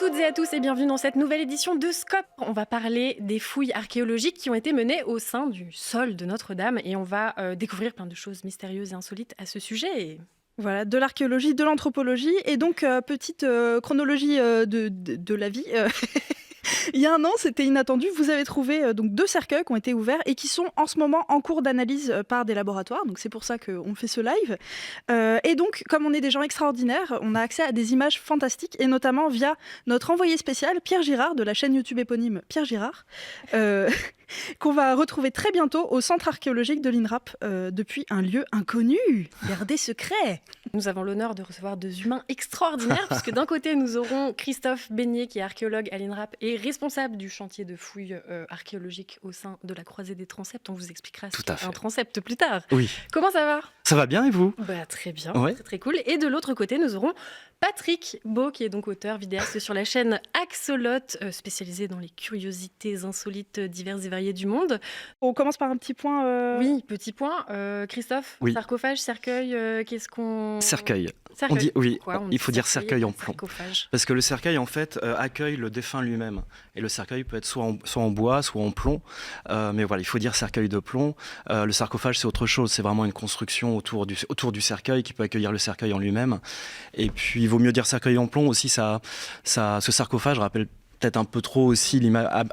toutes et à tous et bienvenue dans cette nouvelle édition de Scope. On va parler des fouilles archéologiques qui ont été menées au sein du sol de Notre-Dame et on va découvrir plein de choses mystérieuses et insolites à ce sujet. Voilà, de l'archéologie, de l'anthropologie et donc petite chronologie de la vie. Il y a un an, c'était inattendu, vous avez trouvé donc 2 cercueils qui ont été ouverts et qui sont en ce moment en cours d'analyse par des laboratoires. Donc c'est pour ça qu'on fait ce live. Et donc, comme on est des gens extraordinaires, on a accès à des images fantastiques et notamment via notre envoyé spécial Pierre Girard de la chaîne YouTube éponyme Pierre Girard. Qu'on va retrouver très bientôt au centre archéologique de l'INRAP depuis un lieu inconnu, gardé secret. Nous avons l'honneur de recevoir 2 humains extraordinaires puisque d'un côté nous aurons Christophe Beignet qui est archéologue à l'INRAP et responsable du chantier de fouilles archéologiques au sein de la Croisée des Transepts. On vous expliquera ce qu'est un transept plus tard. Oui. Comment ça va ? Ça va bien et vous ? Très bien, ouais. Très, très cool. Et de l'autre côté nous aurons Patrick Beau, qui est donc auteur, vidéaste sur la chaîne Axolot, spécialisé dans les curiosités insolites diverses et variées du monde. On commence par un petit point. Oui, petit point. Christophe, oui. Sarcophage, cercueil, qu'est-ce qu'on... Cercueil. On dit, oui, il faut dire cercueil en plomb. Sarcophage. Parce que le cercueil, en fait, accueille le défunt lui-même. Et le cercueil peut être soit en bois, soit en plomb. Mais voilà, il faut dire cercueil de plomb. Le sarcophage, c'est autre chose. C'est vraiment une construction autour du cercueil qui peut accueillir le cercueil en lui-même. Et puis, il vaut mieux dire cercueil en plomb aussi. Ce sarcophage rappelle peut-être un peu trop aussi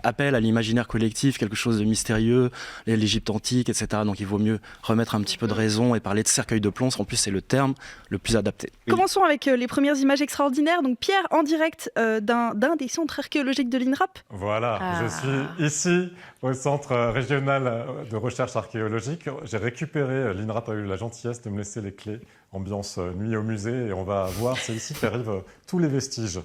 appel à l'imaginaire collectif, quelque chose de mystérieux, l'Égypte antique, etc. Donc il vaut mieux remettre un petit peu de raison et parler de cercueil de plomb. En plus, c'est le terme le plus adapté. Oui. Commençons avec les premières images extraordinaires. Donc Pierre, en direct d'un des centres archéologiques de l'INRAP. Voilà, je suis ici au Centre régional de recherche archéologique. J'ai récupéré, l'INRAP a eu la gentillesse de me laisser les clés, ambiance nuit au musée, et on va voir, c'est ici qu'arrivent tous les vestiges,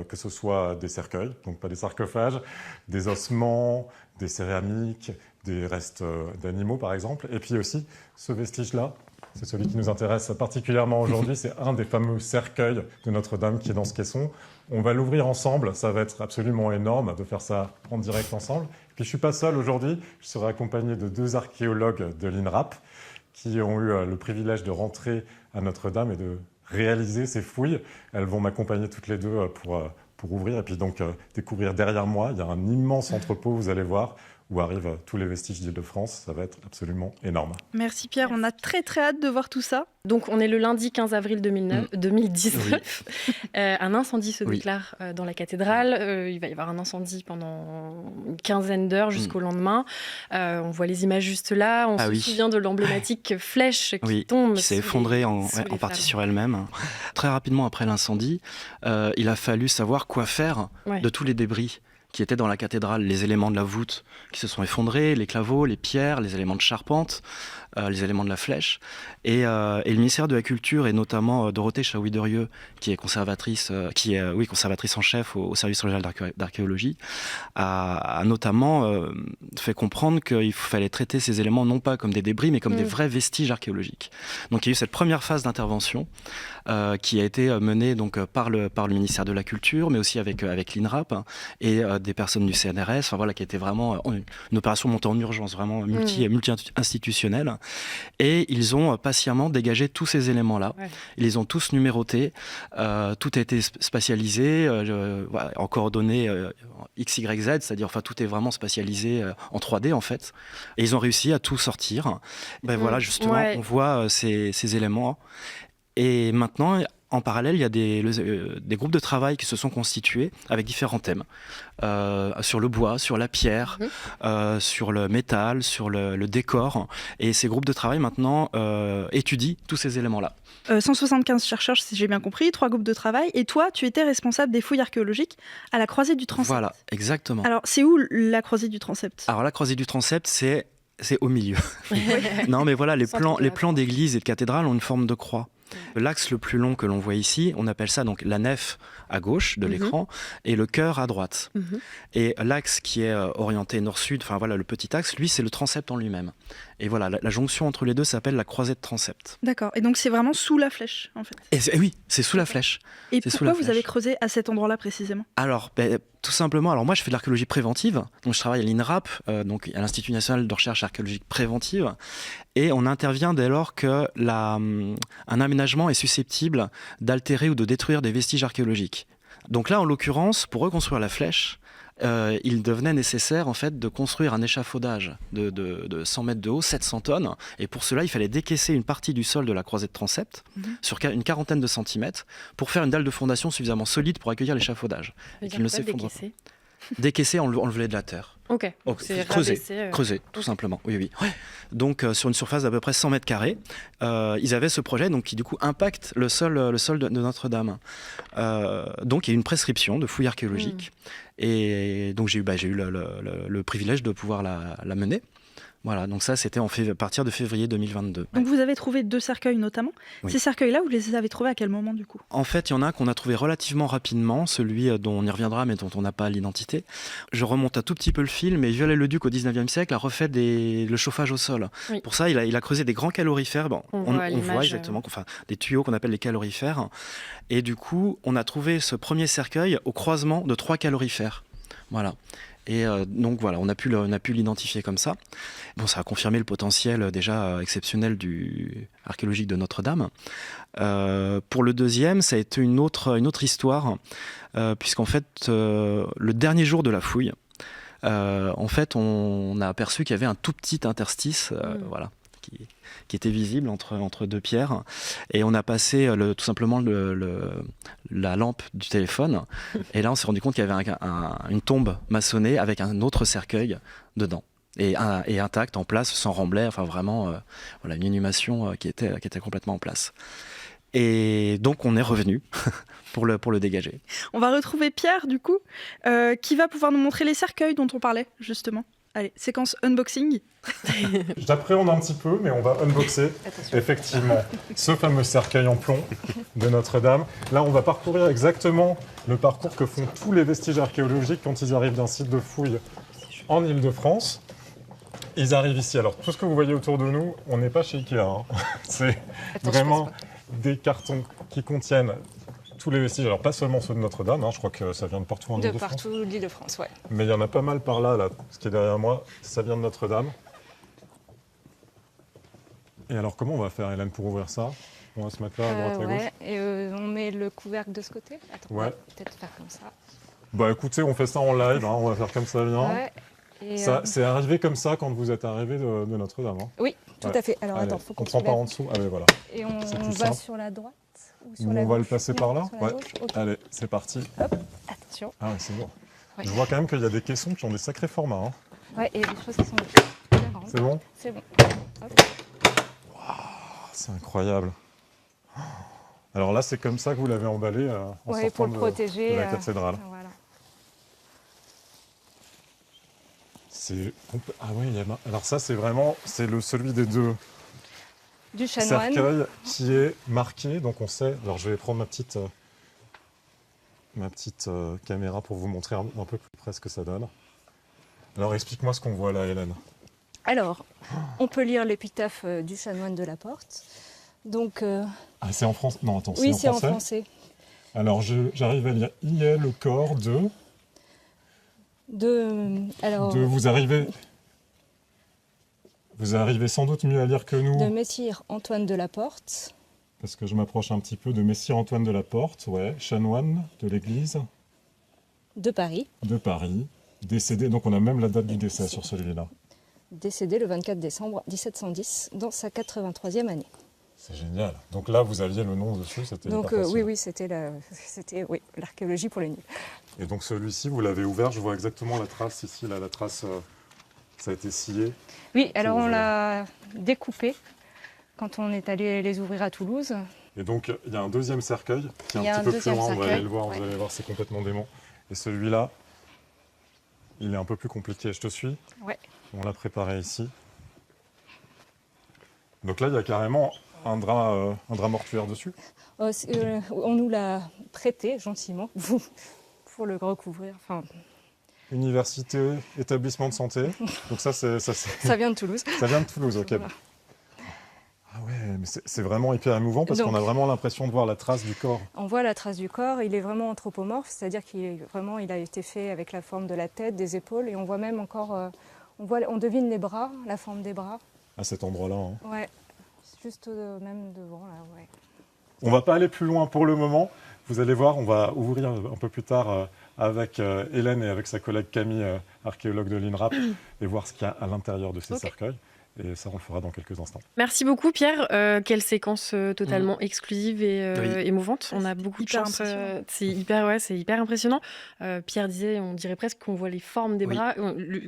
que ce soit des cercueils, donc pas des sarcophages, des ossements, des céramiques, des restes d'animaux par exemple, et puis aussi ce vestige-là. C'est celui qui nous intéresse particulièrement aujourd'hui. C'est un des fameux cercueils de Notre-Dame qui est dans ce caisson. On va l'ouvrir ensemble. Ça va être absolument énorme de faire ça en direct ensemble. Et puis je ne suis pas seul aujourd'hui. Je serai accompagné de 2 archéologues de l'INRAP qui ont eu le privilège de rentrer à Notre-Dame et de réaliser ces fouilles. Elles vont m'accompagner toutes les 2 pour ouvrir et puis donc découvrir derrière moi. Il y a un immense entrepôt, vous allez voir, où arrivent tous les vestiges d'Île-de-France. Ça va être absolument énorme. Merci Pierre, on a très très hâte de voir tout ça. Donc on est le lundi 15 avril 2019. Oui. Un incendie se déclare dans la cathédrale. Il va y avoir un incendie pendant une quinzaine d'heures jusqu'au lendemain. On voit les images juste là. On se souvient de l'emblématique flèche qui tombe. Qui s'est effondrée en partie sur elle-même. Très rapidement après l'incendie, il a fallu savoir quoi faire de tous les débris qui étaient dans la cathédrale, les éléments de la voûte qui se sont effondrés, les claveaux, les pierres, les éléments de charpente, les éléments de la flèche. Et le ministère de la Culture, et notamment Dorothée Chaoui-Derieux, qui est conservatrice en chef au service régional d'archéologie, a notamment fait comprendre qu'il fallait traiter ces éléments non pas comme des débris, mais comme des vrais vestiges archéologiques. Donc il y a eu cette première phase d'intervention qui a été menée donc, par le ministère de la Culture, mais aussi avec l'INRAP et des personnes du CNRS, qui était vraiment une opération montée en urgence, vraiment multi-institutionnelle. Et ils ont patiemment dégagé tous ces éléments-là. Ils les ont tous numérotés. Tout a été spatialisé, en coordonnées X, Y, Z, c'est-à-dire tout est vraiment spatialisé en 3D en fait. Et ils ont réussi à tout sortir. Voilà, justement, on voit ces éléments. Et maintenant, en parallèle, il y a des groupes de travail qui se sont constitués avec différents thèmes. Sur le bois, sur la pierre, sur le métal, sur le décor. Et ces groupes de travail maintenant étudient tous ces éléments-là. 175 chercheurs, si j'ai bien compris, 3 groupes de travail. Et toi, tu étais responsable des fouilles archéologiques à la Croisée du Transept. Voilà, exactement. Alors, c'est où la Croisée du Transept ? Alors, la Croisée du Transept, c'est au milieu. Non, mais voilà, les plans d'église et de cathédrale ont une forme de croix. L'axe le plus long que l'on voit ici, on appelle ça donc la nef à gauche de l'écran et le chœur à droite. Et l'axe qui est orienté nord-sud, le petit axe, lui, c'est le transept en lui-même. Et voilà, la jonction entre les deux s'appelle la croisée de transept. D'accord, et donc c'est vraiment sous la flèche, en fait. Oui, c'est sous la flèche. Et pourquoi vous avez creusé à cet endroit-là précisément ? Alors, tout simplement, moi je fais de l'archéologie préventive, donc je travaille à l'INRAP, donc à l'Institut national de recherche archéologique préventive, et on intervient dès lors que un aménagement est susceptible d'altérer ou de détruire des vestiges archéologiques. Donc là, en l'occurrence, pour reconstruire la flèche, il devenait nécessaire en fait de construire un échafaudage de 100 mètres de haut, 700 tonnes. Et pour cela, il fallait décaisser une partie du sol de la croisée de transept sur une quarantaine de centimètres pour faire une dalle de fondation suffisamment solide pour accueillir l'échafaudage. Et qu'il ne s'effondre pas. Décaisser, enlever de la terre. Ok. C'est creuser, tout simplement. Oui. Ouais. Donc sur une surface d'à peu près 100 mètres carrés, ils avaient ce projet donc, qui du coup impacte le sol de Notre-Dame. Donc il y a eu une prescription de fouilles archéologiques. Et donc j'ai eu le privilège de pouvoir la mener. Voilà, donc ça c'était à partir de février 2022. Donc vous avez trouvé 2 cercueils notamment. Oui. Ces cercueils-là, vous les avez trouvés à quel moment du coup ? En fait, il y en a un qu'on a trouvé relativement rapidement, celui dont on y reviendra mais dont on n'a pas l'identité. Je remonte un tout petit peu le fil, mais Viollet-le-Duc au 19e siècle a refait le chauffage au sol. Oui. Pour ça, il a creusé des grands calorifères. Bon, on voit exactement des tuyaux qu'on appelle les calorifères. Et du coup, on a trouvé ce premier cercueil au croisement de 3 calorifères. Voilà. Et donc voilà, on a pu l'identifier comme ça. Bon, ça a confirmé le potentiel déjà exceptionnel archéologique de Notre-Dame. Pour le deuxième, ça a été une autre histoire, puisqu'en fait, le dernier jour de la fouille, en fait, on a aperçu qu'il y avait un tout petit interstice, voilà, qui était visible entre 2 pierres. Et on a passé tout simplement la lampe du téléphone. Et là, on s'est rendu compte qu'il y avait une tombe maçonnée avec un autre cercueil dedans. Et intact, en place, sans remblai. Enfin, vraiment, voilà, une inhumation qui était complètement en place. Et donc, on est revenu pour le dégager. On va retrouver Pierre, du coup, qui va pouvoir nous montrer les cercueils dont on parlait, justement. Allez, séquence unboxing. J'appréhende un petit peu, mais on va unboxer effectivement ce fameux cercueil en plomb de Notre-Dame. Là, on va parcourir exactement le parcours que font tous les vestiges archéologiques quand ils arrivent d'un site de fouille en Île-de-France. Ils arrivent ici. Alors, tout ce que vous voyez autour de nous, on n'est pas chez Ikea. Hein. C'est vraiment des cartons qui contiennent tous les vestiges, alors pas seulement ceux de Notre-Dame, je crois que ça vient de partout en Île-de-France. De partout l'Île-de-France, ouais. Mais il y en a pas mal par là, ce qui est derrière moi, ça vient de Notre-Dame. Et alors comment on va faire, Hélène, pour ouvrir ça ? On va se mettre là, à droite et à gauche. Et on met le couvercle de ce côté. Attends, on va peut-être faire comme ça. Bah écoutez, on fait ça en live, on va faire comme ça bien. Ouais. C'est arrivé comme ça quand vous êtes arrivé de Notre-Dame. Oui, tout à fait. Alors attends, faut qu'on prend par en dessous. Allez, voilà. Et on va sur la droite. On va le passer par là. Ouais. Okay. Allez, c'est parti. Hop, attention. Ah oui, c'est bon. Ouais. Je vois quand même qu'il y a des caissons qui ont des sacrés formats. Ouais, et des choses qui sont bien grandes. C'est bon ? C'est bon. Wow, c'est incroyable. Alors là, c'est comme ça que vous l'avez emballé en sortant pour le protéger, de la cathédrale. Voilà. Ah oui, alors ça, c'est vraiment celui des 2. Du chanoine. Cercueil qui est marqué, donc on sait. Alors je vais prendre ma petite caméra pour vous montrer un peu plus près ce que ça donne. Alors explique-moi ce qu'on voit là, Hélène. Alors, on peut lire l'épitaphe du chanoine de la Porte. Donc. Ah, c'est en français ? Non, attends, oui, c'est en français. Oui, c'est en français. Alors j'arrive à lire. Il est le corps de. Vous arrivez sans doute mieux à lire que nous. De Messire Antoine de la Porte. Parce que je m'approche un petit peu de Messire Antoine de la Porte, chanoine de l'église. De Paris. De Paris. Décédé, donc on a même la date du décès sur celui-là. Décédé le 24 décembre 1710, dans sa 83e année. C'est génial. Donc là, vous aviez le nom dessus, c'était donc oui, c'était l'archéologie pour les nuls. Et donc celui-ci, vous l'avez ouvert, je vois exactement la trace ici, là, la trace, ça a été scié. Oui, alors on l'a découpé quand on est allé les ouvrir à Toulouse. Et donc il y a un deuxième cercueil qui est un petit peu plus loin, on va aller le voir, vous allez voir, c'est complètement dément. Et celui-là, il est un peu plus compliqué, je te suis ? Ouais. On l'a préparé ici. Donc là, il y a carrément un drap mortuaire dessus. On nous l'a prêté gentiment pour le recouvrir. Enfin... Université, établissement de santé. Donc ça vient de Toulouse. Ça vient de Toulouse, ok. Voilà. Ah ouais, mais c'est vraiment hyper émouvant parce qu'on a vraiment l'impression de voir la trace du corps. On voit la trace du corps, il est vraiment anthropomorphe, c'est-à-dire qu'il a été fait avec la forme de la tête, des épaules, et on voit même encore, on devine les bras, la forme des bras. À cet endroit-là. Hein. Ouais, juste même devant là, ouais. On va pas aller plus loin pour le moment, Vous allez voir, on va ouvrir un peu plus tard avec Hélène et avec sa collègue Camille, archéologue de l'INRAP, et voir ce qu'il y a à l'intérieur de ces cercueils. Et ça, on le fera dans quelques instants. Merci beaucoup, Pierre. Quelle séquence totalement exclusive et émouvante. On a beaucoup de chance. C'est hyper impressionnant. Pierre disait, on dirait presque qu'on voit les formes des bras.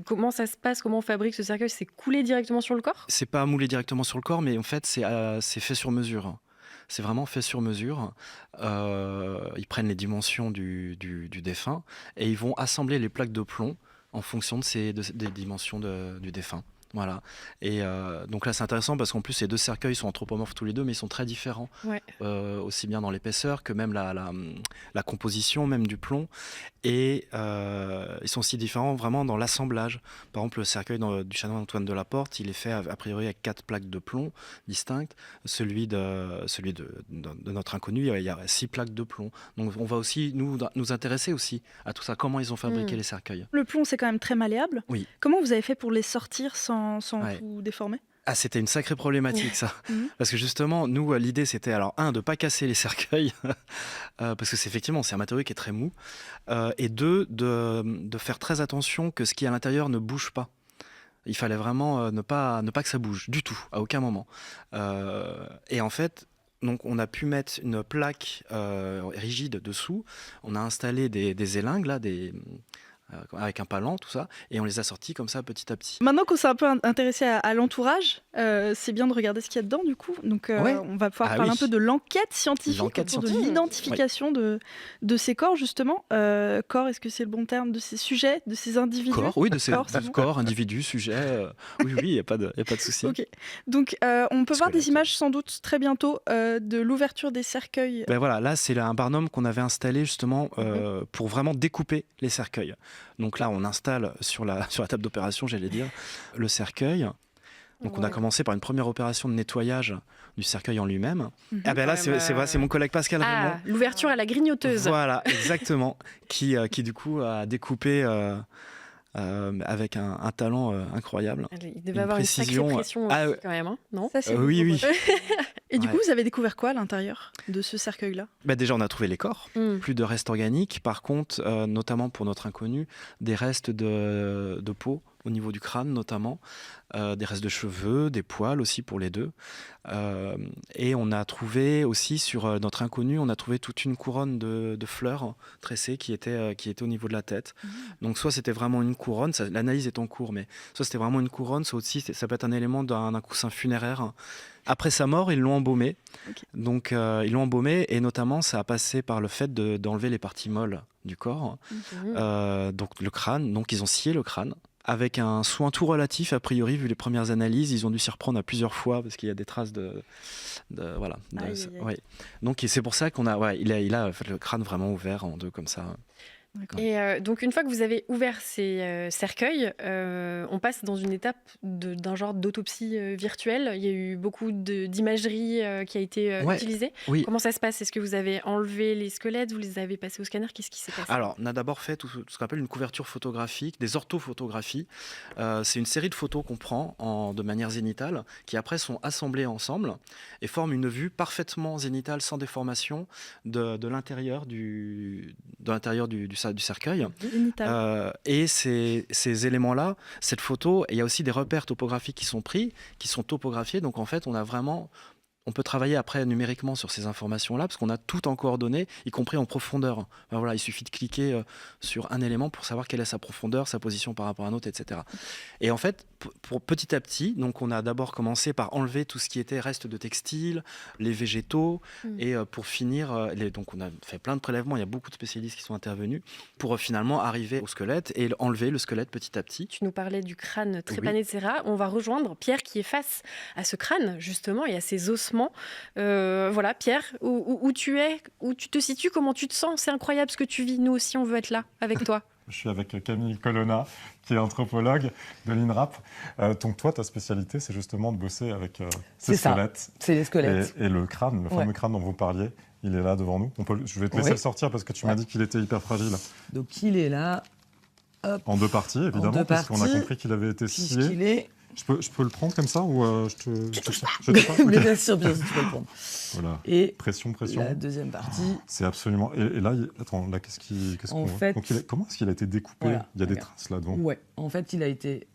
Comment ça se passe? Comment on fabrique ce cercueil? C'est coulé directement sur le corps? C'est pas moulé directement sur le corps, mais en fait, c'est fait sur mesure. C'est vraiment fait sur mesure. Ils prennent les dimensions du défunt et ils vont assembler les plaques de plomb en fonction des dimensions du défunt. Voilà. Et donc là, c'est intéressant parce qu'en plus, ces deux cercueils sont anthropomorphes tous les deux, mais ils sont très différents, aussi bien dans l'épaisseur que même la composition même du plomb. Et ils sont aussi différents vraiment dans l'assemblage. Par exemple, le cercueil du chanoine Antoine de la Porte, il est fait a priori avec 4 plaques de plomb distinctes. Celui de notre inconnu, il y a 6 plaques de plomb. Donc on va aussi nous intéresser aussi à tout ça, comment ils ont fabriqué les cercueils. Le plomb, c'est quand même très malléable. Oui. Comment vous avez fait pour les sortir sans tout déformer? C'était une sacrée problématique, ça. Parce que justement, nous, l'idée, c'était, de ne pas casser les cercueils, parce que effectivement, c'est un matériau qui est très mou, et de faire très attention que ce qui est à l'intérieur ne bouge pas. Il fallait vraiment ne pas que ça bouge, du tout, à aucun moment. Et en fait, donc, on a pu mettre une plaque rigide dessous, on a installé des élingues, là, avec un palan, tout ça, et on les a sortis comme ça petit à petit. Maintenant qu'on s'est un peu intéressé à l'entourage, c'est bien de regarder ce qu'il y a dedans du coup. Donc on va pouvoir parler un peu de l'enquête scientifique, de l'identification de ces corps justement. Corps, est-ce que c'est le bon terme? De ces sujets, de ces individus? Corps, oui, de ces corps, individus, sujets. Oui, il n'y a pas de souci. Okay. Donc on peut voir des images sans doute très bientôt de l'ouverture des cercueils. Ben voilà, là c'est un barnum qu'on avait installé justement pour vraiment découper les cercueils. Donc là, on installe sur la table d'opération, j'allais dire, le cercueil. Donc on a commencé par une première opération de nettoyage du cercueil en lui-même. Ah ben là, c'est mon collègue Pascal Raymond. L'ouverture à la grignoteuse. Voilà, exactement. qui du coup a découpé avec un talent incroyable. Il devait avoir une sacrée pression aussi, quand même, non? Ça, oui. Et du coup, vous avez découvert quoi à l'intérieur de ce cercueil-là? Déjà, on a trouvé les corps, plus de restes organiques. Par contre, notamment pour notre inconnu, des restes de peau au niveau du crâne notamment, des restes de cheveux, des poils aussi pour les deux. Et on a trouvé aussi sur notre inconnu, on a trouvé toute une couronne de fleurs tressées qui était au niveau de la tête. Donc soit c'était vraiment une couronne, l'analyse est en cours, mais soit c'était vraiment une couronne, soit aussi ça peut être un élément d'un coussin funéraire. Après sa mort, ils l'ont embaumé. Donc ils l'ont embaumé et notamment ça a passé par le fait d'enlever les parties molles du corps, donc le crâne. Donc ils ont scié le crâne. Avec un soin tout relatif, a priori, vu les premières analyses, ils ont dû s'y reprendre à plusieurs fois parce qu'il y a des traces voilà. Ouais. Donc c'est pour ça qu'on a, il a fait le crâne vraiment ouvert en deux comme ça. Et donc une fois que vous avez ouvert ces cercueils, on passe dans une étape d'un genre d'autopsie virtuelle. Il y a eu beaucoup d'imagerie qui a été utilisée. Oui. Comment ça se passe? Est-ce que vous avez enlevé les squelettes? Vous les avez passés au scanner? Qu'est-ce qui s'est passé? Alors, on a d'abord fait tout ce qu'on appelle une couverture photographique, des orthophotographies. C'est une série de photos qu'on prend de manière zénitale, qui après sont assemblées ensemble et forment une vue parfaitement zénitale, sans déformation, de l'intérieur du cercueil. Et ces éléments-là, cette photo, il y a aussi des repères topographiques qui sont pris, qui sont topographiés. Donc en fait, on peut travailler après numériquement sur ces informations-là parce qu'on a tout en coordonnées, y compris en profondeur. Voilà, il suffit de cliquer sur un élément pour savoir quelle est sa profondeur, sa position par rapport à un autre, etc. Et en fait, pour petit à petit, donc on a d'abord commencé par enlever tout ce qui était reste de textile, les végétaux, et pour finir, donc on a fait plein de prélèvements, il y a beaucoup de spécialistes qui sont intervenus pour finalement arriver au squelette et enlever le squelette petit à petit. Tu nous parlais du crâne trépané de Serra. On va rejoindre Pierre qui est face à ce crâne justement et à ses ossements. Voilà, Pierre, où tu es, où tu te situes, comment tu te sens? C'est incroyable ce que tu vis. Nous aussi, on veut être là avec toi. Je suis avec Camille Colonna, qui est anthropologue de l'INRAP. Donc toi, ta spécialité, c'est justement de bosser avec ces squelettes. C'est les squelettes. Et le crâne, le fameux crâne dont vous parliez, il est là devant nous. Je vais te laisser le sortir parce que tu m'as dit qu'il était hyper fragile. Donc il est là. Hop. En deux parties, évidemment, parce qu'on a compris qu'il avait été scié. Il est Je peux le prendre comme ça ou je te Mais bien sûr, tu peux le prendre. Voilà. Et pression. la deuxième partie. C'est absolument. Et là, attends, là, qu'est-ce qu'on voit comment est-ce qu'il a été découpé? Voilà, il y a des traces là devant. Ouais, en fait, il a été.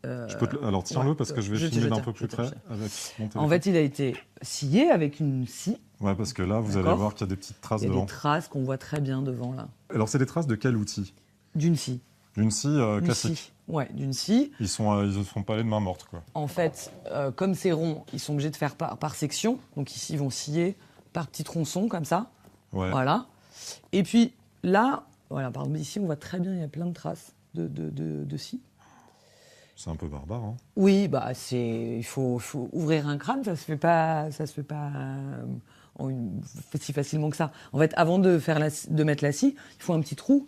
Alors tiens-le parce que je vais filmer d'un peu plus près avec mon téléphone. En fait, il a été scié avec une scie. Ouais, parce que là, vous allez voir qu'il y a des petites traces devant. Il y a des traces qu'on voit très bien devant là. Alors, c'est des traces de quel outil? D'une scie. D'une scie classique. Ouais, d'une scie. Ils ne sont pas allés de main morte, quoi. En fait, comme c'est rond, ils sont obligés de faire par section. Donc ici, ils vont scier par petits tronçons, comme ça. Ouais. Voilà. Et puis là, voilà, par exemple, ici, on voit très bien, il y a plein de traces de scie. C'est un peu barbare, hein. Oui, bah il faut ouvrir un crâne, ça se fait pas si facilement que ça. En fait, avant de mettre la scie, il faut un petit trou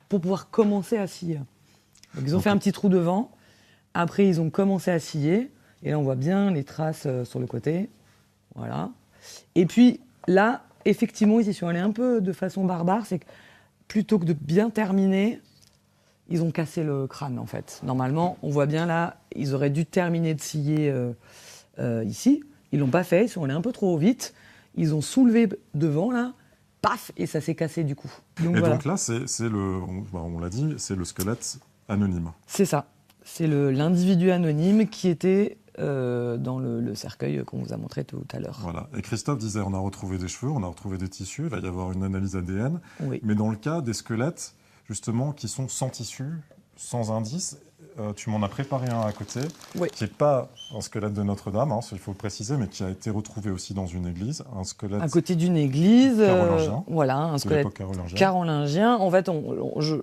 pour pouvoir commencer à scier. Donc, ils ont fait un petit trou devant, après ils ont commencé à scier, et là on voit bien les traces sur le côté. Voilà. Et puis là, effectivement, ils y sont allés un peu de façon barbare, c'est que plutôt que de bien terminer, ils ont cassé le crâne en fait. Normalement, on voit bien là, ils auraient dû terminer de scier ici. Ils l'ont pas fait, ils sont allés un peu trop vite. Ils ont soulevé devant là, paf, et ça s'est cassé du coup. Donc, donc là, on l'a dit, c'est le squelette anonyme. C'est ça. C'est l'individu anonyme qui était dans le cercueil qu'on vous a montré tout à l'heure. Voilà. Et Christophe disait, on a retrouvé des cheveux, on a retrouvé des tissus, il va y avoir une analyse ADN. Oui. Mais dans le cas des squelettes, justement, qui sont sans tissu, sans indice, tu m'en as préparé un à côté, qui n'est pas un squelette de Notre-Dame, il faut le préciser, mais qui a été retrouvé aussi dans une église, un squelette à côté d'une église, carolingien, voilà, un squelette carolingien. En fait,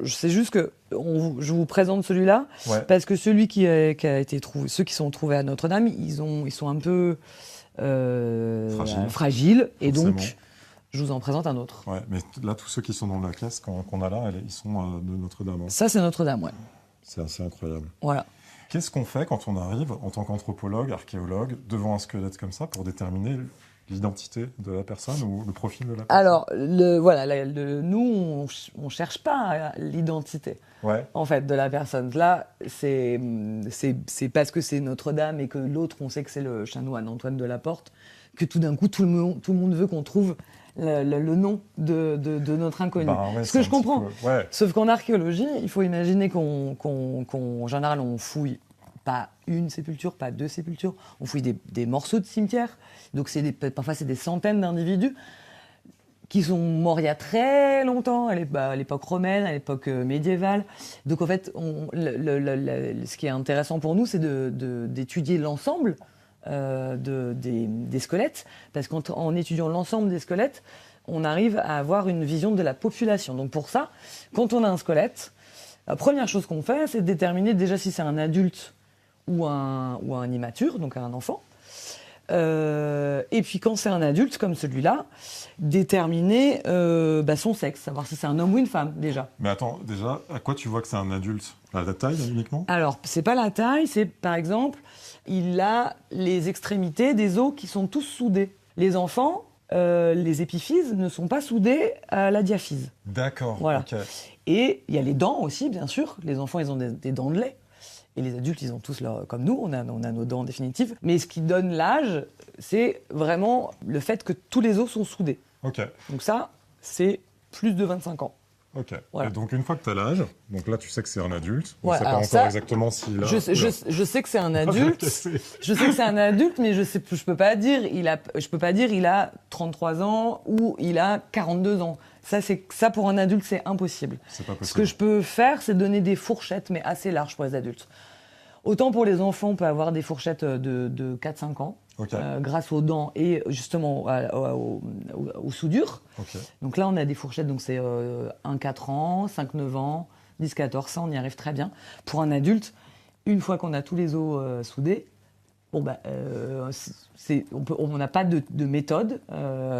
c'est juste que je vous présente celui-là, parce que celui qui a été trouvé, ceux qui sont trouvés à Notre-Dame, ils sont un peu fragiles, et donc je vous en présente un autre. Ouais, mais là, tous ceux qui sont dans la caisse qu'on a là, ils sont de Notre-Dame. Hein. Ça, c'est Notre-Dame, ouais. C'est assez incroyable. Voilà. Qu'est-ce qu'on fait quand on arrive, en tant qu'anthropologue, archéologue, devant un squelette comme ça pour déterminer l'identité de la personne ou le profil de la personne? Alors, nous, on ne cherche pas l'identité en fait, de la personne. Là, c'est parce que c'est Notre-Dame et que l'autre, on sait que c'est le chanoine Antoine de la Porte, que tout d'un coup, tout le monde veut qu'on trouve le nom de notre inconnu. Ce que je comprends. Sauf qu'en archéologie, il faut imaginer qu'en général, on fouille pas une sépulture, pas deux sépultures, on fouille des morceaux de cimetière. Donc parfois, c'est des centaines d'individus qui sont morts il y a très longtemps, à l'époque romaine, à l'époque médiévale. Donc en fait, ce qui est intéressant pour nous, c'est d'étudier l'ensemble des squelettes, parce qu'en étudiant l'ensemble des squelettes, on arrive à avoir une vision de la population. Donc pour ça, quand on a un squelette, la première chose qu'on fait, c'est de déterminer déjà si c'est un adulte ou un immature, donc un enfant. Et puis quand c'est un adulte comme celui-là, déterminer son sexe, savoir si c'est un homme ou une femme déjà. Mais attends, déjà, à quoi tu vois que c'est un adulte? À la taille uniquement? Alors, c'est pas la taille, c'est par exemple, il a les extrémités des os qui sont tous soudés. Les enfants, les épiphyses ne sont pas soudés à la diaphyse. D'accord. Voilà. Okay. Et il y a les dents aussi, bien sûr. Les enfants, ils ont des dents de lait. Et les adultes, ils ont tous comme nous, on a nos dents définitives. Mais ce qui donne l'âge, c'est vraiment le fait que tous les os sont soudés. Okay. Donc ça, c'est plus de 25 ans. Ok. Voilà. Et donc une fois que tu as l'âge, donc là tu sais que c'est un adulte. On ne sait pas encore exactement s'il a. Je sais que c'est un adulte. Je sais que c'est un adulte, mais je peux pas dire il a 33 ans ou il a 42 ans. Ça pour un adulte, c'est impossible. C'est pas possible. Ce que je peux faire, c'est donner des fourchettes, mais assez larges pour les adultes. Autant pour les enfants, on peut avoir des fourchettes de 4-5 ans. Okay. Grâce aux dents et justement aux soudures. Okay. Donc là, on a des fourchettes, donc c'est 1-4 ans, 5-9 ans, 10-14, ça, on y arrive très bien. Pour un adulte, une fois qu'on a tous les os soudés, on n'a pas de méthode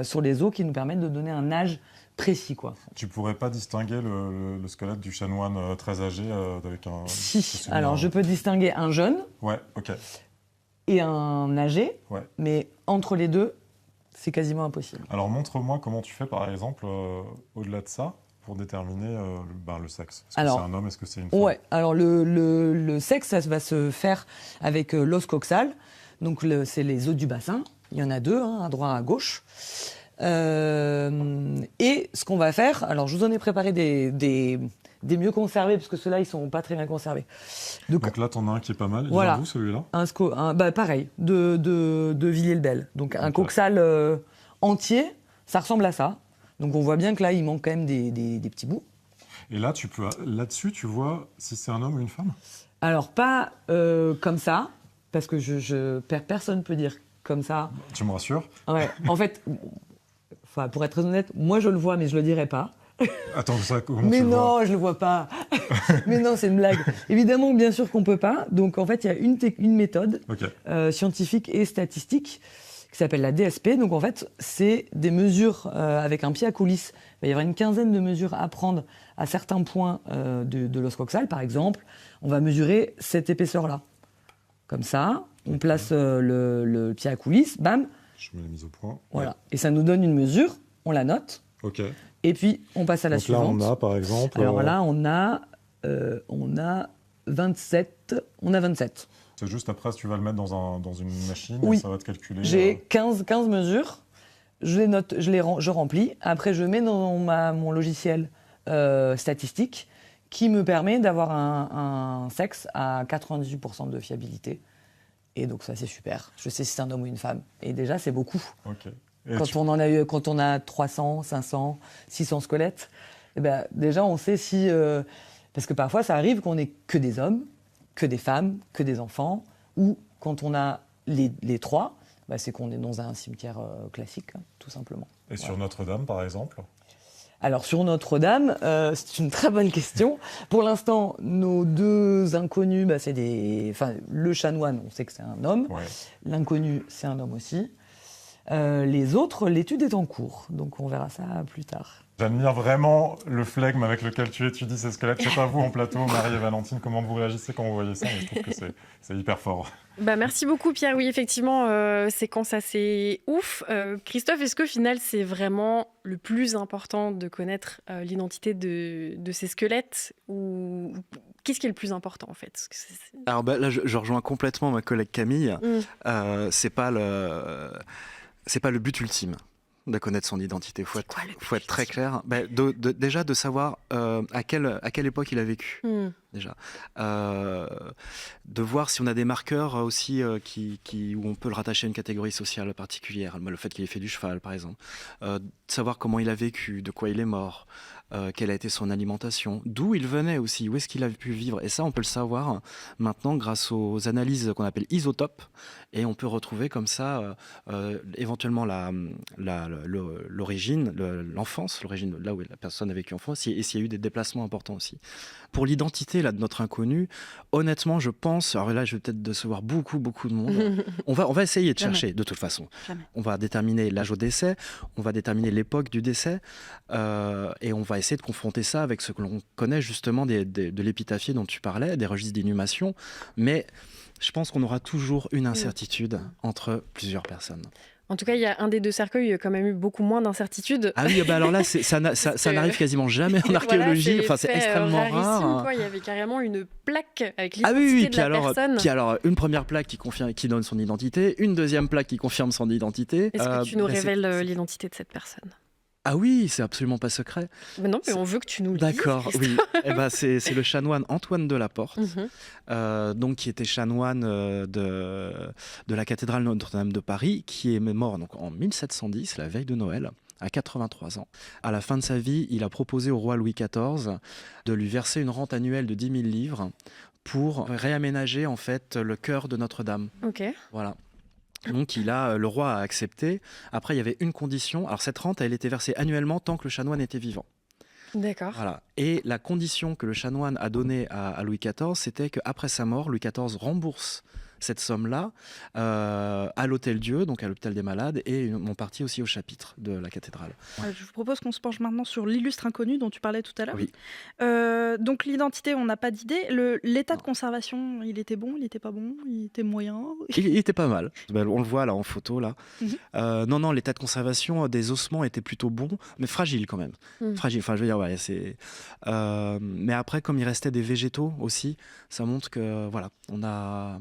sur les os qui nous permettent de donner un âge précis, quoi. Tu pourrais pas distinguer le squelette du chanoine très âgé avec un... Si, alors je peux distinguer un jeune. Ouais, ok. Et un âgé, mais entre les deux, c'est quasiment impossible. Alors montre-moi comment tu fais, par exemple, au-delà de ça. pour déterminer le sexe? Est-ce que c'est un homme, est-ce que c'est une femme? Ouais, alors le sexe, ça va se faire avec l'os coxal. Donc c'est les os du bassin. Il y en a deux, à droite, à gauche. Et ce qu'on va faire, alors je vous en ai préparé des mieux conservés, parce que ceux-là, ils sont pas très bien conservés. Donc là, t'en as un qui est pas mal. Voilà. Vous, celui-là? Pareil, de Villiers-le-Bel. Donc un coxal entier, ça ressemble à ça. Donc on voit bien que là, il manque quand même des petits bouts. Et là, là-dessus, tu vois si c'est un homme ou une femme? Alors pas comme ça, parce que personne ne peut dire comme ça. Tu me rassures? Ouais. En fait, pour être très honnête, moi je le vois, mais je le dirai pas. Attends, ça, comment mais tu le vois? non, je le vois pas. Mais non, c'est une blague. Évidemment, bien sûr qu'on peut pas. Donc en fait, il y a une méthode scientifique et statistique qui s'appelle la DSP. Donc en fait, c'est des mesures avec un pied à coulisse. Il va y avoir une quinzaine de mesures à prendre à certains points de l'os coxal. Par exemple, on va mesurer cette épaisseur-là. Comme ça, on place le pied à coulisse, bam. Je mets la mise au point. Voilà. Et ça nous donne une mesure, on la note. Ok. Et puis, on passe à la suivante. Donc là, on a, par exemple... Alors là, on a 27. On a 27. C'est juste après, tu vas le mettre dans une machine et ça va te calculer... J'ai 15 mesures, je les note, je remplis. Après, je mets dans mon logiciel statistique qui me permet d'avoir un sexe à 98% de fiabilité. Et donc ça, c'est super. Je sais si c'est un homme ou une femme. Et déjà, c'est beaucoup. Ok. Quand on a 300, 500, 600 squelettes, déjà, on sait si... parce que parfois, ça arrive qu'on n'ait que des hommes, que des femmes, que des enfants. Ou quand on a les trois, c'est qu'on est dans un cimetière classique, tout simplement. Et sur Notre-Dame, par exemple? Alors, sur Notre-Dame, c'est une très bonne question. Pour l'instant, nos deux inconnus, c'est le chanoine, on sait que c'est un homme. Ouais. L'inconnu, c'est un homme aussi. Les autres, l'étude est en cours, donc on verra ça plus tard. J'admire vraiment le flegme avec lequel tu étudies ces squelettes. Je sais pas vous en plateau, Marie et Valentine, comment vous réagissez quand vous voyez ça, mais je trouve que c'est hyper fort. Merci beaucoup Pierre, oui effectivement, séquence assez ouf. Christophe, est-ce qu'au final c'est vraiment le plus important de connaître l'identité de ces squelettes ou qu'est-ce qui est le plus important en fait? Alors là je rejoins complètement ma collègue Camille, c'est pas le but ultime de connaître son identité. Faut être très clair. Déjà de savoir à quelle époque il a vécu. Déjà. De voir si on a des marqueurs aussi où on peut le rattacher à une catégorie sociale particulière. Le fait qu'il ait fait du cheval, par exemple. De savoir comment il a vécu, de quoi il est mort, quelle a été son alimentation, d'où il venait aussi, où est-ce qu'il a pu vivre. Et ça, on peut le savoir maintenant grâce aux analyses qu'on appelle isotopes. Et on peut retrouver comme ça éventuellement l'origine, l'enfance, l'origine là où la personne a vécu enfance, et s'il y a eu des déplacements importants aussi. Pour l'identité de notre inconnu, honnêtement, je pense, alors là je vais peut-être décevoir beaucoup de monde, on va essayer de chercher de toute façon. Jamais. On va déterminer l'âge au décès, on va déterminer l'époque du décès, et on va essayer de confronter ça avec ce que l'on connaît justement de l'épitaphie dont tu parlais, des registres d'inhumation, mais je pense qu'on aura toujours une incertitude entre plusieurs personnes. En tout cas, il y a un des deux cercueils, il y a quand même eu beaucoup moins d'incertitudes. Ah oui, alors là, ça n'arrive quasiment jamais en archéologie. Voilà, c'est extrêmement rare. Quoi. Il y avait carrément une plaque avec l'identité de la personne. Puis alors, une première plaque qui donne son identité, une deuxième plaque qui confirme son identité. Est-ce que tu nous révèles l'identité de cette personne ? Ah oui, c'est absolument pas secret. Mais non, mais on veut que tu nous le dises. D'accord, oui. C'est le chanoine Antoine de la Porte, donc qui était chanoine de la cathédrale Notre-Dame de Paris, qui est mort donc en 1710, la veille de Noël, à 83 ans. À la fin de sa vie, il a proposé au roi Louis XIV de lui verser une rente annuelle de 10 000 livres pour réaménager en fait le chœur de Notre-Dame. Ok. Voilà. Donc le roi a accepté. Après, il y avait une condition. Alors cette rente, elle était versée annuellement tant que le chanoine était vivant. D'accord. Voilà. Et la condition que le chanoine a donnée à Louis XIV, c'était qu'après sa mort, Louis XIV rembourse cette somme-là à l'Hôtel-Dieu, donc à l'hôpital des malades, et mon partie aussi au chapitre de la cathédrale. Je vous propose qu'on se penche maintenant sur l'illustre inconnu dont tu parlais tout à l'heure. Oui. Donc l'identité, on n'a pas d'idée. L'état de conservation, il était bon, il était pas bon, il était moyen. Il était pas mal. On le voit là en photo là. Non, l'état de conservation des ossements était plutôt bon, mais fragile quand même. Fragile. Enfin, je veux dire, ouais, c'est. Mais après, comme il restait des végétaux aussi, ça montre que voilà, on a.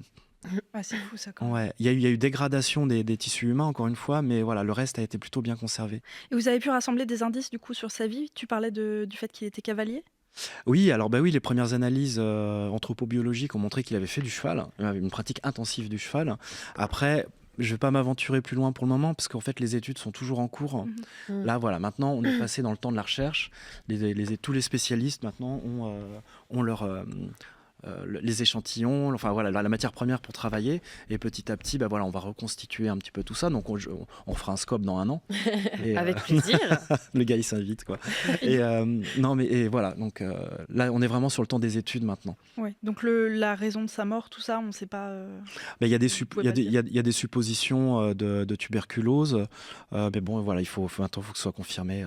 Ah, c'est fou ça quand même. Ouais, il y a eu dégradation des tissus humains encore une fois, mais voilà, le reste a été plutôt bien conservé. Et vous avez pu rassembler des indices du coup sur sa vie. Tu parlais du fait qu'il était cavalier. Oui, alors oui, les premières analyses anthropobiologiques ont montré qu'il avait fait du cheval, il avait une pratique intensive du cheval. Après, je ne vais pas m'aventurer plus loin pour le moment, parce qu'en fait, les études sont toujours en cours. Là, voilà, maintenant, on est passé dans le temps de la recherche. Tous les spécialistes, maintenant, ont les échantillons, enfin voilà, la matière première pour travailler, et petit à petit, voilà, on va reconstituer un petit peu tout ça. Donc, on fera un scope dans 1 an. Et, avec plaisir. Le gars, il s'invite, quoi. Et voilà, donc là, on est vraiment sur le temps des études maintenant. Ouais. Donc la raison de sa mort, tout ça, on ne sait pas. Il y a des suppositions de tuberculose, mais bon, voilà, il faut que ce soit confirmé.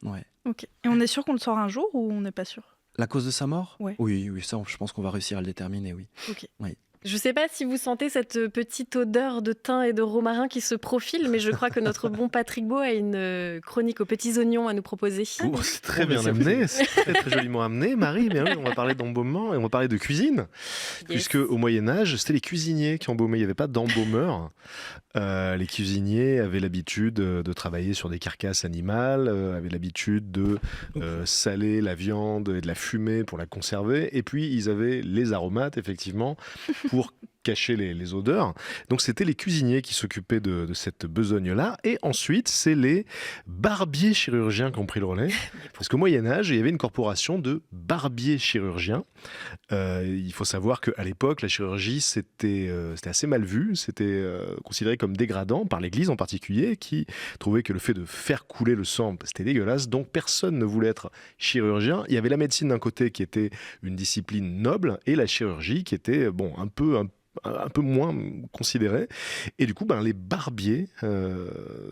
Ouais. Ok. Et on est sûr qu'on le saura un jour ou on n'est pas sûr? La cause de sa mort ? Ouais. Oui, ça, je pense qu'on va réussir à le déterminer, oui. Ok. Oui. Je ne sais pas si vous sentez cette petite odeur de thym et de romarin qui se profile, mais je crois que notre bon Patrick Beau a une chronique aux petits oignons à nous proposer. C'est très bien amené, c'est très, très joliment amené, Marie. Mais oui, on va parler d'embaumement et on va parler de cuisine, puisque au Moyen-Âge, c'était les cuisiniers qui embaumaient, il n'y avait pas d'embaumeur. Les cuisiniers avaient l'habitude de travailler sur des carcasses animales, avaient l'habitude de saler la viande et de la fumer pour la conserver, et puis ils avaient les aromates, effectivement, pour cacher les odeurs. Donc c'était les cuisiniers qui s'occupaient de cette besogne-là. Et ensuite, c'est les barbiers chirurgiens qui ont pris le relais. Parce qu'au Moyen-Âge, il y avait une corporation de barbiers chirurgiens. Il faut savoir qu'à l'époque, la chirurgie, c'était assez mal vu. C'était considéré comme dégradant par l'Église en particulier, qui trouvait que le fait de faire couler le sang, c'était dégueulasse. Donc personne ne voulait être chirurgien. Il y avait la médecine d'un côté qui était une discipline noble et la chirurgie qui était un peu moins considéré. Et du coup, les barbiers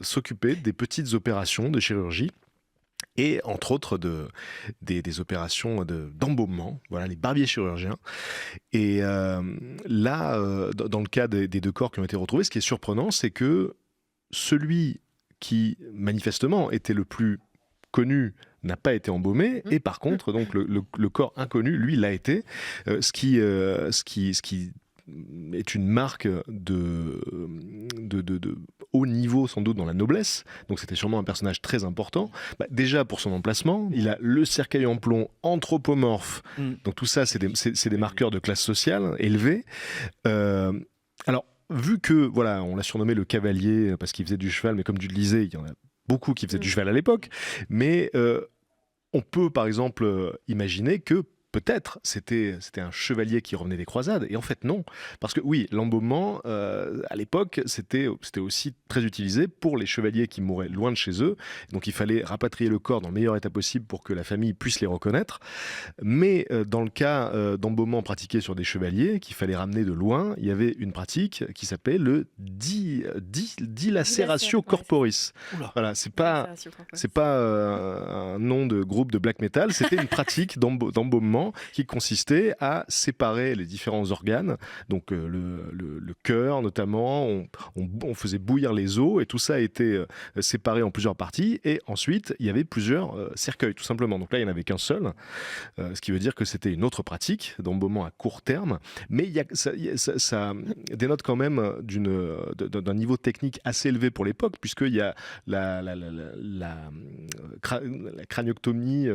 s'occupaient des petites opérations de chirurgie et entre autres des opérations d'embaumement, voilà, les barbiers chirurgiens. Et là, dans le cas des 2 corps qui ont été retrouvés, ce qui est surprenant, c'est que celui qui manifestement était le plus connu n'a pas été embaumé, et par contre, donc le corps inconnu, lui, l'a été, ce qui est une marque de haut niveau sans doute dans la noblesse, donc c'était sûrement un personnage très important. Déjà pour son emplacement, il a le cercueil en plomb anthropomorphe, donc tout ça c'est des marqueurs de classe sociale élevée. Alors vu que voilà, on l'a surnommé le cavalier parce qu'il faisait du cheval, mais comme tu le disais, il y en a beaucoup qui faisaient du cheval à l'époque, mais on peut par exemple imaginer que peut-être c'était un chevalier qui revenait des croisades, et en fait non, parce que oui, l'embaumement à l'époque c'était aussi très utilisé pour les chevaliers qui mouraient loin de chez eux, donc il fallait rapatrier le corps dans le meilleur état possible pour que la famille puisse les reconnaître, mais dans le cas d'embaumement pratiqué sur des chevaliers qu'il fallait ramener de loin, il y avait une pratique qui s'appelait le dilaceratio corporis. Voilà, c'est pas un nom de groupe de black metal, c'était une pratique d'embaumement qui consistait à séparer les différents organes, donc le cœur notamment, on faisait bouillir les os et tout ça a été séparé en plusieurs parties, et ensuite il y avait plusieurs cercueils tout simplement, donc là il n'y en avait qu'un seul, ce qui veut dire que c'était une autre pratique d'embaumement à court terme, mais ça dénote quand même d'un niveau technique assez élevé pour l'époque, puisqu'il y a la cranioctomie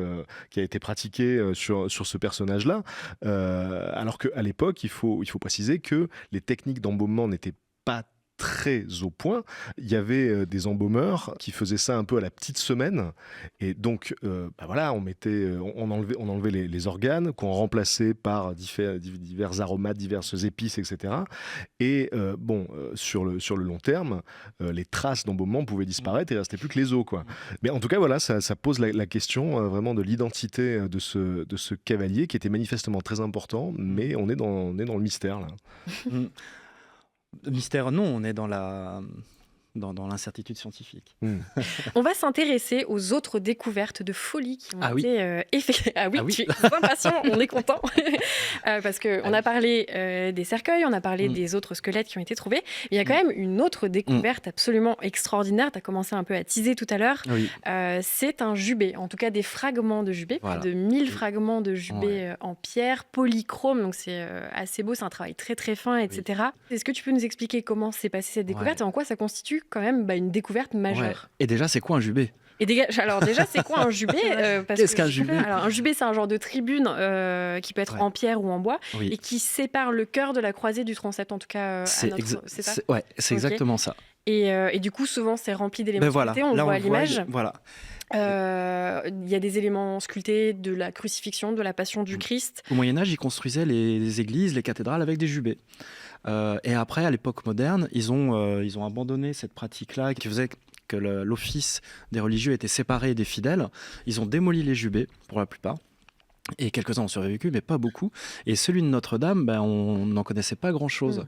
qui a été pratiquée sur ce personnage-là, alors qu'à l'époque, il faut préciser que les techniques d'embaumement n'étaient pas très au point. Il y avait des embaumeurs qui faisaient ça un peu à la petite semaine, et donc voilà, on enlevait les organes qu'on remplaçait par divers aromates, diverses épices, etc. Et sur le long terme, les traces d'embaumement pouvaient disparaître et il restait plus que les os, quoi. Mais en tout cas, voilà, ça pose la question vraiment de l'identité de ce cavalier qui était manifestement très important, mais on est dans le mystère là. Mystère, non, on est dans l'incertitude scientifique. On va s'intéresser aux autres découvertes de folie qui ont été effectuées. Tu es impatient, on est content. Parce qu'on a parlé des cercueils, on a parlé des autres squelettes qui ont été trouvés. Mais il y a quand même une autre découverte absolument extraordinaire. Tu as commencé un peu à teaser tout à l'heure. Oui. C'est un jubé, en tout cas des fragments de jubé, plus de 1000 fragments de jubé en pierre, polychrome. Donc c'est assez beau, c'est un travail très très fin, etc. Est-ce que tu peux nous expliquer comment s'est passée cette découverte et en quoi ça constitue quand même une découverte majeure. Et déjà, c'est quoi un jubé ? Alors déjà, c'est quoi un jubé ? Qu'est-ce qu'un jubé ? Alors un jubé, c'est un genre de tribune qui peut être en pierre ou en bois et qui sépare le cœur de la croisée du transept, en tout cas. C'est ça ? C'est exactement ça. Et du coup, souvent, c'est rempli d'éléments sculptés. On le voit à l'image. Voilà. Il y a des éléments sculptés de la crucifixion, de la passion du Christ. Au Moyen-Âge, ils construisaient les églises, les cathédrales avec des jubés. Et après, à l'époque moderne, ils ont abandonné cette pratique-là qui faisait que l'office des religieux était séparé des fidèles. Ils ont démoli les jubés, pour la plupart. Et quelques-uns ont survécu, mais pas beaucoup. Et celui de Notre-Dame, on n'en connaissait pas grand-chose,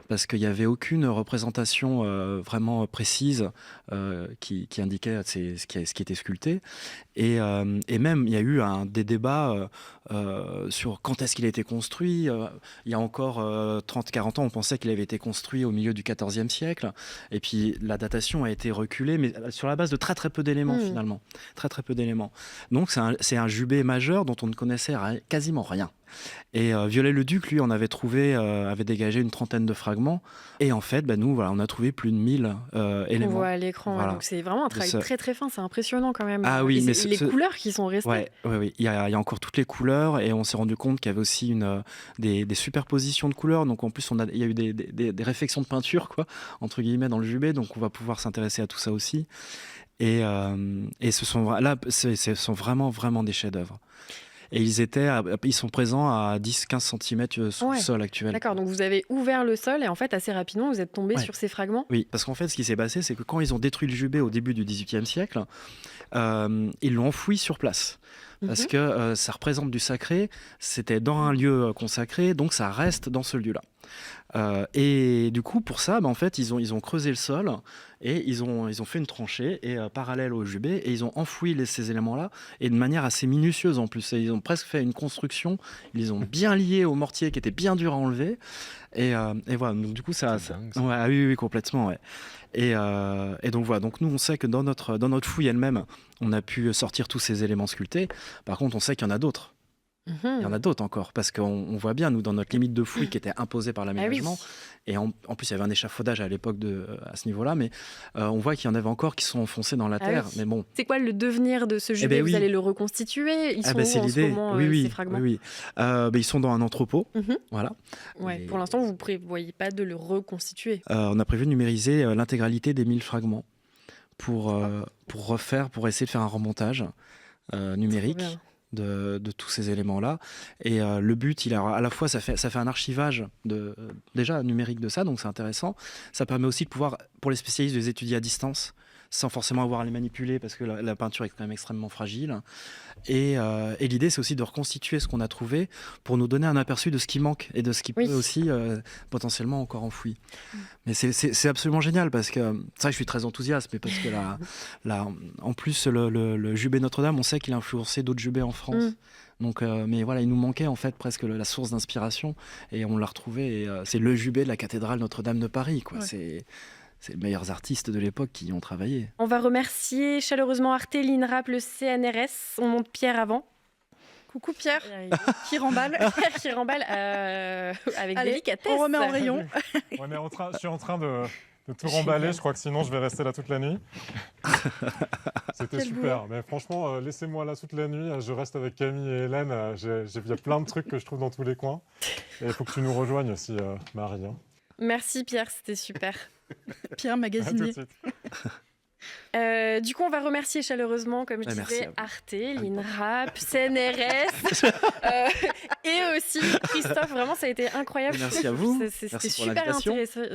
parce qu'il n'y avait aucune représentation vraiment précise qui indiquait ce qui était sculpté. Et même, il y a eu des débats sur quand est-ce qu'il a été construit. Il y a encore 30-40 ans, on pensait qu'il avait été construit au milieu du XIVe siècle. Et puis, la datation a été reculée, mais sur la base de très très peu d'éléments, finalement. Très très peu d'éléments. Donc, c'est un jubé majeur dont on ne connaissait quasiment rien. Et Viollet-le-Duc, lui, avait dégagé une trentaine de fragments. Et en fait, nous, on a trouvé plus de 1000 éléments. On voit à l'écran. Voilà. Donc c'est vraiment un travail très très fin. C'est impressionnant quand même. Ah oui, mais les couleurs qui sont restées. Oui. Il y a encore toutes les couleurs. Et on s'est rendu compte qu'il y avait aussi des superpositions de couleurs. Donc en plus, il y a eu des réflexions de peinture, quoi, entre guillemets, dans le jubé. Donc on va pouvoir s'intéresser à tout ça aussi. Et ce sont vraiment, vraiment des chefs-d'œuvre. Et ils sont présents à 10-15 cm sous le sol actuel. D'accord, donc vous avez ouvert le sol et en fait, assez rapidement, vous êtes tombé sur ces fragments ? Oui, parce qu'en fait, ce qui s'est passé, c'est que quand ils ont détruit le jubé au début du XVIIIe siècle, ils l'ont enfoui sur place. Parce que ça représente du sacré, c'était dans un lieu consacré, donc ça reste dans ce lieu-là. Et du coup, pour ça, en fait, ils ont creusé le sol et ils ont fait une tranchée parallèle au jubé et ils ont enfoui ces éléments-là et de manière assez minutieuse en plus. Et ils ont presque fait une construction, ils les ont bien liés au mortier qui était bien dur à enlever. Et voilà, donc du coup, ça. Oui, complètement, ouais. Et donc voilà, donc nous on sait que dans notre fouille elle-même, on a pu sortir tous ces éléments sculptés. Par contre, on sait qu'il y en a d'autres. Il y en a d'autres encore, parce qu'on voit bien, nous, dans notre limite de fouille qui était imposée par l'aménagement, et en plus il y avait un échafaudage à l'époque à ce niveau-là, mais on voit qu'il y en avait encore qui sont enfoncés dans la terre. Mais bon. C'est quoi le devenir de ce jubé ? Vous allez le reconstituer ? Ils sont où en ce moment, ces fragments ? Ils sont dans un entrepôt. Voilà. Ouais, pour l'instant, vous ne prévoyez pas de le reconstituer ? On a prévu de numériser l'intégralité des 1000 fragments pour essayer de faire un remontage numérique de tous ces éléments-là. Et le but, à la fois, ça fait un archivage déjà numérique de ça, donc c'est intéressant. Ça permet aussi de pouvoir, pour les spécialistes, de les étudier à distance, sans forcément avoir à les manipuler, parce que la peinture est quand même extrêmement fragile. Et l'idée, c'est aussi de reconstituer ce qu'on a trouvé pour nous donner un aperçu de ce qui manque et de ce qui peut aussi potentiellement encore enfoui. Mais c'est absolument génial, parce que ça, je suis très enthousiaste, mais parce que en plus, le jubé Notre-Dame, on sait qu'il a influencé d'autres jubés en France. Donc, mais voilà, il nous manquait en fait presque la source d'inspiration, et on l'a retrouvé. Et, c'est le jubé de la cathédrale Notre-Dame de Paris, quoi. C'est les meilleurs artistes de l'époque qui y ont travaillé. On va remercier chaleureusement Arte, l'INRAP, le CNRS. On monte Pierre avant. Coucou Pierre, qui remballe. Qui remballe avec délicatesse. On remet en rayon. Je suis en train de tout remballer, je crois que sinon je vais rester là toute la nuit. C'était super, mais franchement, laissez-moi là toute la nuit, je reste avec Camille et Hélène, il y a plein de trucs que je trouve dans tous les coins. Et il faut que tu nous rejoignes aussi, Marie. Merci Pierre, c'était super. Pierre magasinier. À tout de suite. Du coup, on va remercier chaleureusement, comme je disais, Arte, l'INRAP, CNRS et aussi Christophe. Vraiment, ça a été incroyable. Merci à vous. C'était super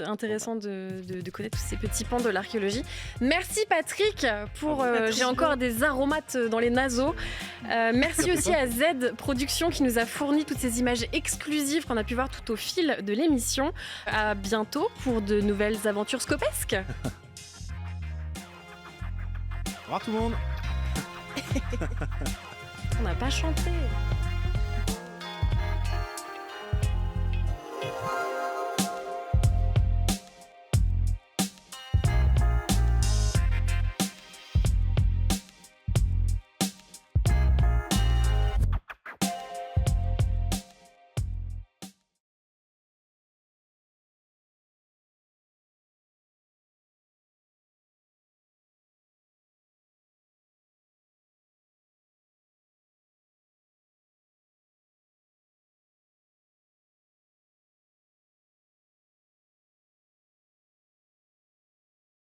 intéressant de connaître tous ces petits pans de l'archéologie. Merci Patrick pour... j'ai encore des aromates dans les naseaux. Merci aussi à Z Productions qui nous a fourni toutes ces images exclusives qu'on a pu voir tout au fil de l'émission. À bientôt pour de nouvelles aventures scopesques. Au revoir tout le monde. On n'a pas chanté.